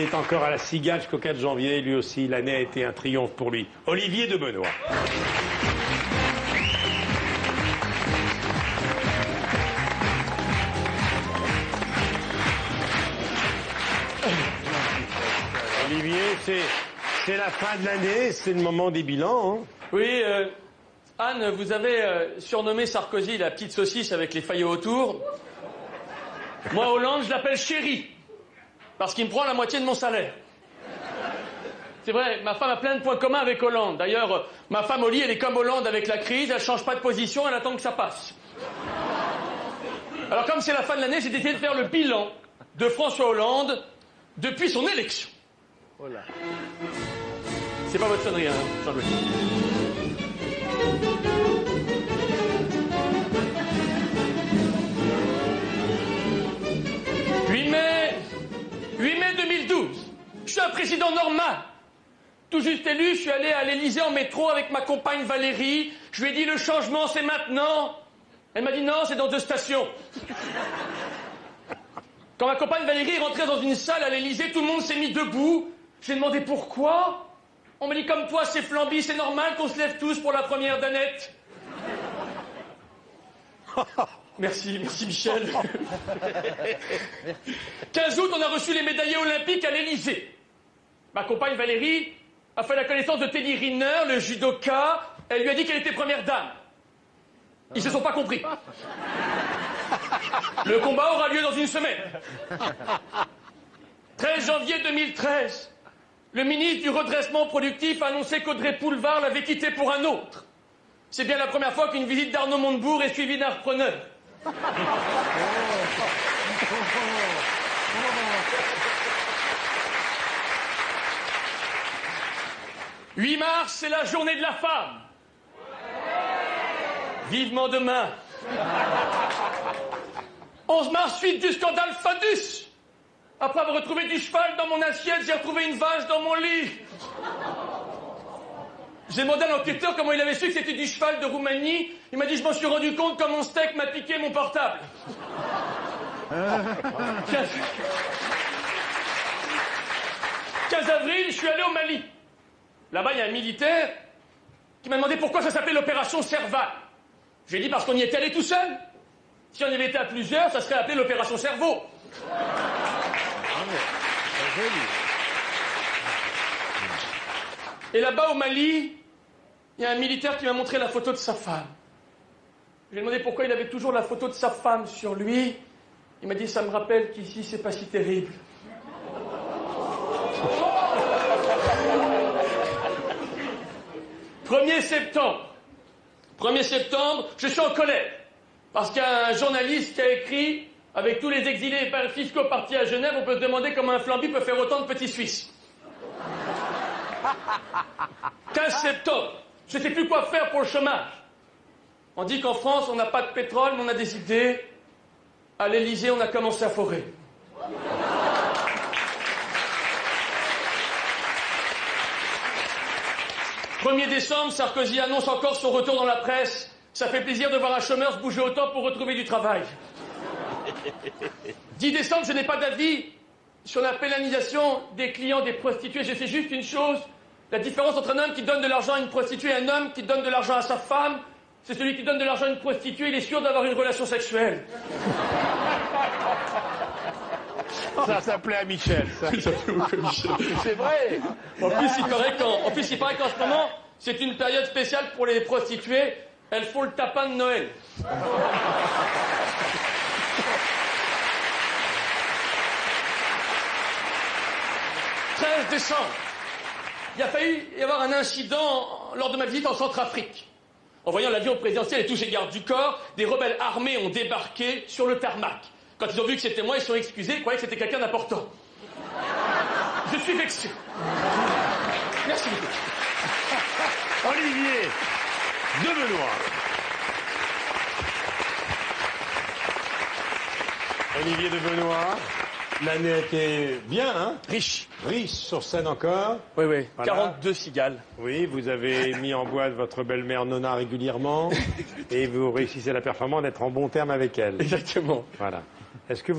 Il est encore à la Cigale jusqu'au 4 janvier. Lui aussi, l'année a été un triomphe pour lui. Olivier de Benoît. Olivier, c'est la fin de l'année, c'est le moment des bilans. Hein. Oui, Anne, vous avez surnommé Sarkozy la petite saucisse avec les faillots autour. Moi, Hollande, je l'appelle chéri, parce qu'il me prend la moitié de mon salaire. C'est vrai, ma femme a plein de points communs avec Hollande. D'ailleurs, ma femme au lit, elle est comme Hollande avec la crise, elle change pas de position, elle attend que ça passe. Alors comme c'est la fin de l'année, j'ai décidé de faire le bilan de François Hollande depuis son élection. Oh là. C'est pas votre sonnerie, hein, Jean-Louis. « 8 mai 2012. Je suis un président normal. Tout juste élu, je suis allé à l'Élysée en métro avec ma compagne Valérie. Je lui ai dit le changement, c'est maintenant. Elle m'a dit non, c'est dans 2 stations. Quand ma compagne Valérie est rentrée dans une salle à l'Élysée, tout le monde s'est mis debout. J'ai demandé pourquoi. On m'a dit comme toi, c'est Flamby, c'est normal qu'on se lève tous pour la première d'Annette. Merci Michel. 15 août, on a reçu les médaillés olympiques à l'Élysée. Ma compagne Valérie a fait la connaissance de Teddy Riner, le judoka. Elle lui a dit qu'elle était première dame. Ils se sont pas compris. Le combat aura lieu dans une semaine. 13 janvier 2013. Le ministre du redressement productif a annoncé qu'Audrey Pulvar l'avait quitté pour un autre. C'est bien la première fois qu'une visite d'Arnaud Montebourg est suivie d'un repreneur. 8 mars, c'est la journée de la femme. Vivement demain. 11 mars, suite du scandale Fadus. Après avoir retrouvé du cheval dans mon assiette, j'ai retrouvé une vache dans mon lit. J'ai demandé à l'enquêteur comment il avait su que c'était du cheval de Roumanie. Il m'a dit, je m'en suis rendu compte quand mon steak m'a piqué mon portable. 15 avril, je suis allé au Mali. Là-bas, il y a un militaire qui m'a demandé pourquoi ça s'appelait l'opération Serval. Je lui ai dit parce qu'on y était allé tout seul. Si on y avait été à plusieurs, ça serait appelé l'opération Cerveau. Et là-bas, au Mali, il y a un militaire qui m'a montré la photo de sa femme. Je lui ai demandé pourquoi il avait toujours la photo de sa femme sur lui. Il m'a dit, ça me rappelle qu'ici, c'est pas si terrible. « 1er septembre. 1er septembre, je suis en colère. Parce qu'il y a un journaliste qui a écrit « Avec tous les exilés fiscaux partis à Genève, on peut se demander comment un Flamby peut faire autant de petits Suisses. » 15 septembre, je ne sais plus quoi faire pour le chômage. On dit qu'en France, on n'a pas de pétrole, mais on a des idées. À l'Élysée, on a commencé à forer. « 1er décembre, Sarkozy annonce encore son retour dans la presse. Ça fait plaisir de voir un chômeur se bouger autant pour retrouver du travail. » 10 décembre, je n'ai pas d'avis sur la pénalisation des clients des prostituées. Je sais juste une chose. La différence entre un homme qui donne de l'argent à une prostituée et un homme qui donne de l'argent à sa femme, c'est celui qui donne de l'argent à une prostituée, il est sûr d'avoir une relation sexuelle. Ça s'appelait à Michel, ça. C'est vrai. En plus, il paraît qu'en ce moment, c'est une période spéciale pour les prostituées. Elles font le tapin de Noël. 13 décembre. Il a failli y avoir un incident lors de ma visite en Centrafrique. En voyant l'avion présidentiel et tous ces gardes du corps, des rebelles armés ont débarqué sur le tarmac. Quand ils ont vu que c'était moi, ils se sont excusés, ils croyaient que c'était quelqu'un d'important. Je suis vexé. Merci beaucoup. Olivier de Benoît. Olivier de Benoît. L'année était bien, hein? Riche. Riche sur scène encore. Oui, oui. Voilà. 42 cigales. Oui, vous avez mis en boîte votre belle-mère Nona régulièrement et vous réussissez la performance d'être en bon terme avec elle. Exactement. Voilà. Est-ce que vous